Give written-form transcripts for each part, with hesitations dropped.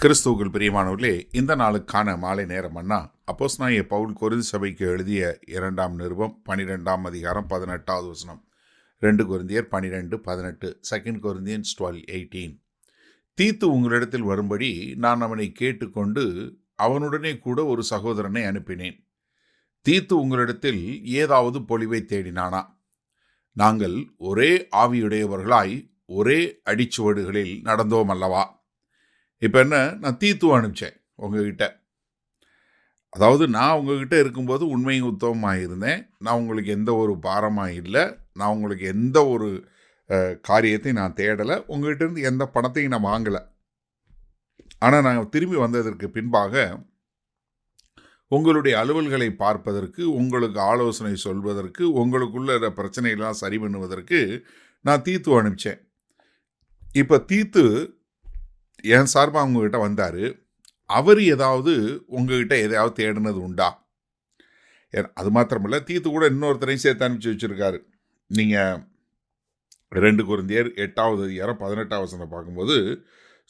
கிறிஸ்துவுக்குள் பிரியமானவர்களே, இந்த நாளுக்கான மாலை நேரம் மன்னா அப்போஸ்தலனாகிய பவுல் கொரிந்து சபைக்கு எழுதிய 2 நிருபம் 12 அதிகாரம் 18வது வசனம். 2 கொரிந்தியர் 12:18, 2 Corinthians 12:18. தீத்து உங்களிடத்தில் வரும்படி நான் அவனை கேட்டுக்கொண்டு அவனுடனே கூட ஒரு சகோதரனை அனுப்பினேன். தீத்து உங்களிடத்தில் ஏதாவது பொலிவை தேடினானா? நாங்கள் ஒரே ஆவியுடையவர்களாய் ஒரே அடிச்சுவடுகளில் நடந்தோம் அல்லவா? இப்போ என்ன, நான் தீத்து அனுப்பிச்சேன் உங்ககிட்ட. அதாவது நான் உங்ககிட்ட இருக்கும்போது உண்மையும் உத்தமமாக இருந்தேன். நான் உங்களுக்கு எந்த ஒரு பாரமாக இல்லை. நான் உங்களுக்கு எந்த ஒரு காரியத்தையும் நான் தேடலை. உங்ககிட்ட இருந்து எந்த பணத்தையும் நான் வாங்கலை. ஆனால் நான் திரும்பி வந்ததற்கு பின்பாக உங்களுடைய அலுவல்களை பார்ப்பதற்கு, உங்களுக்கு ஆலோசனை சொல்வதற்கு, உங்களுக்குள்ள பிரச்சனைகள்லாம் சரி பண்ணுவதற்கு நான் தீத்து அனுப்பிச்சேன். இப்போ தீத்து என் சார்பாக உங்ககிட்ட வந்தார். அவர் ஏதாவது உங்ககிட்ட எதையாவது தேடினது உண்டா? அது மாத்திரமில்ல, தீத்து கூட இன்னொருத்தரையும் சேர்த்து அனுப்பிச்சி வச்சுருக்காரு. நீங்கள் 2 கொரிந்தியர் 8வது அதிகாரம் 18வது வசனம் பார்க்கும்போது,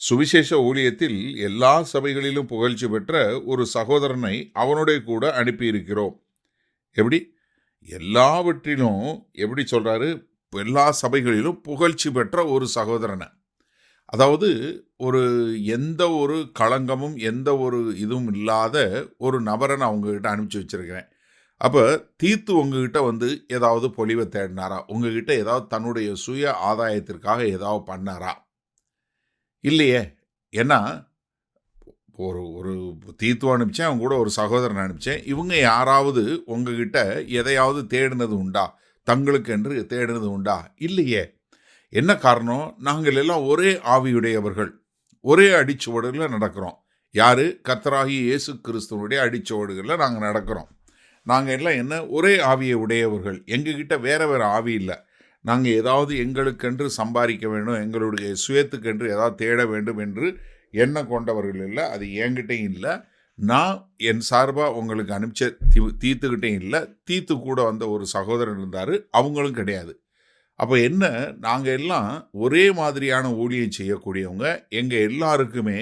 சுவிசேஷ ஊழியத்தில் எல்லா சபைகளிலும் புகழ்ச்சி பெற்ற ஒரு சகோதரனை அவனுடைய கூட அனுப்பியிருக்கிறோம். எப்படி? எல்லாவற்றிலும் எப்படி சொல்கிறாரு? எல்லா சபைகளிலும் புகழ்ச்சி பெற்ற ஒரு சகோதரனை, அதாவது எந்த ஒரு களங்கமும் எந்த ஒரு இதுவும் இல்லாத ஒரு நபரை நான் உங்ககிட்ட அனுப்பிச்சி வச்சுருக்கிறேன். அப்போ தீத்து உங்ககிட்ட வந்து ஏதாவது பொலிவை தேடினாரா? உங்ககிட்ட ஏதாவது தன்னுடைய சுய ஆதாயத்திற்காக ஏதாவது பண்ணாரா? இல்லையே. ஏன்னா ஒரு தீத்து அனுப்பிச்சேன், அவங்க கூட ஒரு சகோதரன் அனுப்பிச்சேன். இவங்க யாராவது உங்ககிட்ட எதையாவது தேடினது உண்டா? தங்களுக்கு என்று தேடினது உண்டா? இல்லையே. என்ன காரணம்? நாங்கள் எல்லாம் ஒரே ஆவியுடையவர்கள், ஒரே அடிச்சுவடுகளில் நடக்கிறோம். யார்? கர்த்தராகிய இயேசு கிறிஸ்துவனுடைய அடிச்சுவடுகளில் நாங்கள் நடக்கிறோம். நாங்கள் எல்லாம் என்ன? ஒரே ஆவியை உடையவர்கள். எங்ககிட்ட வேற வேறு ஆவி இல்லை. நாங்கள் ஏதாவது எங்களுக்கென்று சம்பாதிக்க வேண்டும், எங்களுடைய சுயத்துக்கென்று ஏதாவது தேட வேண்டும் என்று எண்ணம் கொண்டவர்கள் இல்லை. அது என்கிட்டையும் இல்லை. நான் என் சார்பாக உங்களுக்கு அனுப்பிச்ச தீத்துக்கிட்டையும் இல்லை. தீத்து கூட வந்த ஒரு சகோதரன் இருந்தார், அவங்களும் கிடையாது. அப்போ என்ன, நாங்கள் எல்லாம் ஒரே மாதிரியான ஊழியம் செய்யக்கூடியவங்க. எங்கள் எல்லாருக்குமே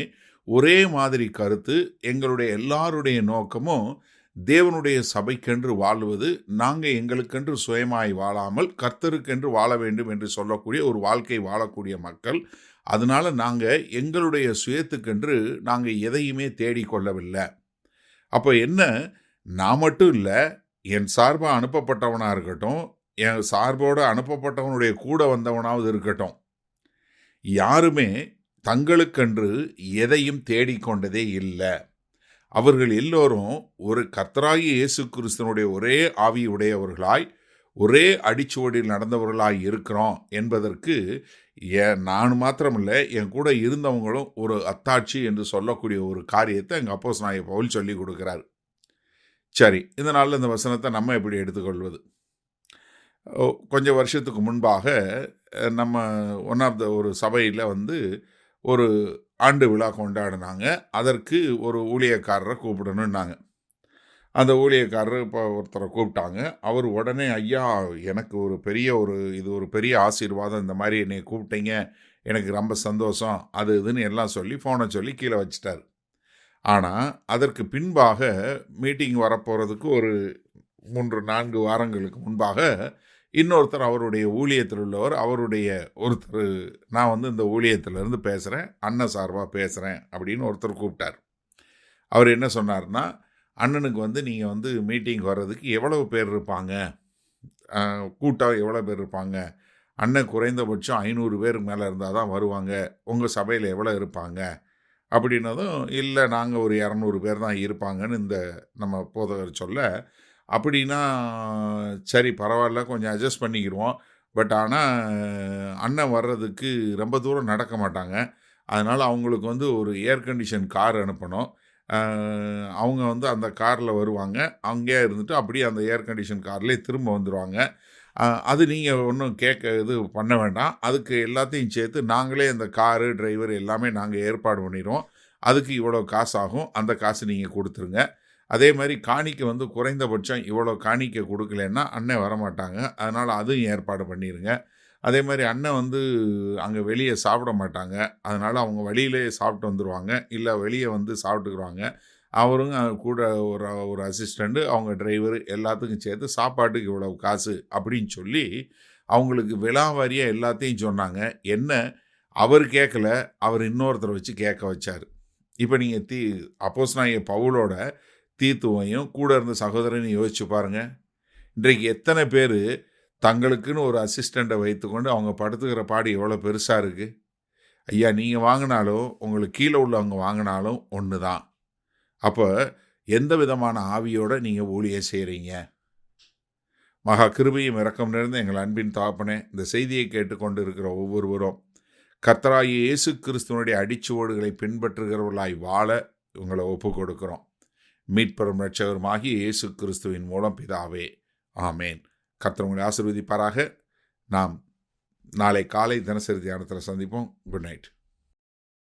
ஒரே மாதிரி கருத்து. எங்களுடைய எல்லாருடைய நோக்கமும் தேவனுடைய சபைக்கென்று வாழ்வது. நாங்கள் எங்களுக்கென்று சுயமாய் வாழாமல் கர்த்தருக்கென்று வாழ வேண்டும் என்று சொல்லக்கூடிய ஒரு வாழ்க்கை வாழக்கூடிய மக்கள். அதனால் நாங்கள் எங்களுடைய சுயத்துக்கென்று நாங்கள் எதையுமே தேடிக்கொள்ளவில்லை. அப்போ என்ன, நான் மட்டும் இல்லை, என் சார்பாக அனுப்பப்பட்டவனாக இருக்கட்டும், என் சார்போடு அனுப்பப்பட்டவனுடைய கூட வந்தவனாவது இருக்கட்டும், யாருமே தங்களுக்கென்று எதையும் தேடிக்கொண்டதே இல்லை. அவர்கள் எல்லோரும் ஒரு கர்த்தராகிய இயேசு கிறிஸ்துவனுடைய ஒரே ஆவியுடையவர்களாய் ஒரே அடிச்சுவடியில் நடந்தவர்களாய் இருக்கிறோம் என்பதற்கு நான் மாத்திரமில்லை, என் கூட இருந்தவங்களும் ஒரு அத்தாட்சி என்று சொல்லக்கூடிய ஒரு காரியத்தை எங்கள் அப்போஸ்தலனாகிய பவுல் சொல்லி கொடுக்குறார். சரி, இந்த நாளில் இந்த வசனத்தை நம்ம எப்படி எடுத்துக்கொள்வது? கொஞ்சம் வருஷத்துக்கு முன்பாக நம்ம ஒரு சபையில் ஒரு ஆண்டு விழா கொண்டாடினாங்க. அதற்கு ஒரு ஊழியக்காரரை கூப்பிடணுன்னாங்க. அந்த ஊழியக்காரர் இப்போ ஒருத்தரை கூப்பிட்டாங்க. அவர் உடனே, ஐயா, எனக்கு இது ஒரு பெரிய ஆசீர்வாதம், இந்த மாதிரி என்னை கூப்பிட்டீங்க, எனக்கு ரொம்ப சந்தோஷம், அது இதுன்னு எல்லாம் சொல்லி ஃபோனை சொல்லி கீழே வச்சிட்டார். ஆனால் அதற்கு பின்பாக மீட்டிங் வரப்போகிறதுக்கு ஒரு 3-4 வாரங்களுக்கு முன்பாக இன்னொருத்தர், அவருடைய ஊழியத்தில் உள்ளவர், ஒருத்தர், நான் இந்த ஊழியத்திலேருந்து பேசுகிறேன், அண்ணன் சார்பாக பேசுகிறேன் அப்படின்னு ஒருத்தர் கூப்பிட்டார். அவர் என்ன சொன்னார்னா, அண்ணனுக்கு நீங்கள் மீட்டிங் வர்றதுக்கு எவ்வளவு பேர் இருப்பாங்க, கூட்டம் எவ்வளோ பேர் இருப்பாங்க, அண்ணன் குறைந்தபட்சம் 500 பேர் மேலே இருந்தால் தான் வருவாங்க, உங்கள் சபையில் எவ்வளோ இருப்பாங்க அப்படின்னதும், இல்லை, நாங்கள் ஒரு 200 பேர் தான் இருப்பாங்கன்னு நம்ம போதகர் சொல்ல, அப்படின்னா சரி பரவாயில்ல, கொஞ்சம் அட்ஜஸ்ட் பண்ணிக்கிடுவோம். பட் ஆனால் அண்ணன் வர்றதுக்கு ரொம்ப தூரம் நடக்க மாட்டாங்க, அதனால் அவங்களுக்கு ஒரு ஏர் கண்டிஷன் கார் அனுப்பணும். அவங்க அந்த காரில் வருவாங்க, அங்கேயே இருந்துட்டு அப்படியே அந்த ஏர் கண்டிஷன் கார்லேயே திரும்ப வந்துடுவாங்க. அது நீங்கள் ஒன்றும் இது பண்ண வேண்டாம். அதுக்கு எல்லாத்தையும் சேர்த்து நாங்களே அந்த காரு, டிரைவர் எல்லாமே நாங்கள் ஏற்பாடு பண்ணிடுவோம். அதுக்கு இவ்வளோ காசு ஆகும், அந்த காசு நீங்கள் கொடுத்துருங்க. அதே மாதிரி காணிக்கை குறைந்தபட்சம் இவ்வளோ காணிக்கை கொடுக்கலன்னா அண்ணன் வரமாட்டாங்க, அதனால் அதுவும் ஏற்பாடு பண்ணிடுங்க. அதே மாதிரி அண்ணன் வந்து அங்கே வெளியே சாப்பிட மாட்டாங்க. அதனால் அவங்க வழியிலே சாப்பிட்டு வந்துடுவாங்க. இல்லை வெளியே வந்து சாப்பிட்டுக்குருவாங்க. அவருங்க கூட ஒரு ஒரு அசிஸ்டண்ட்டு, அவங்க டிரைவரு எல்லாத்துக்கும் சேர்த்து சாப்பாட்டுக்கு இவ்வளவு காசு அப்படின்னு சொல்லி அவங்களுக்கு விலாவாரியாக எல்லாத்தையும் சொன்னாங்க. என்ன அவர் கேட்கல, அவர் இன்னொருத்தரை வச்சு கேட்க வச்சார். இப்போ நீங்கள் அப்போஸ்தலனாகிய பவுலோட தீத்துவையும் கூட இருந்த சகோதரனையும் யோசிச்சு பாருங்கள். இன்றைக்கு எத்தனை பேர் தங்களுக்குன்னு ஒரு அசிஸ்டண்ட்டை வைத்துக்கொண்டு அவங்க படுத்துக்கிற பாடு எவ்வளோ பெருசாக இருக்குது. ஐயா, நீங்கள் வாங்கினாலும் உங்களுக்கு கீழே உள்ளவங்க வாங்கினாலும் ஒன்று தான். அப்போ எந்த விதமான ஆவியோடு நீங்கள் ஊழியம் செய்கிறீங்க? மகா கிருபையும் இரக்கம் நிறைந்த எங்கள் அன்பின் தகப்பனே, இந்த செய்தியை கேட்டுக்கொண்டு இருக்கிற ஒவ்வொருவரும் கர்த்தராகிய இயேசு கிறிஸ்துவனுடைய அடிச்சுவடுகளை பின்பற்றுகிறவர்களாய் வாழ உங்களை ஒப்பு கொடுக்கிறோம். மீட்பெரும் இரட்சகருமாகிய இயேசு கிறிஸ்துவின் மூலம் பிதாவே, ஆமேன். கர்த்தர் உங்களை ஆசீர்வதிப்பாராக. நாம் நாளை காலை தினசரி தியானத்தில் சந்திப்போம். Good night.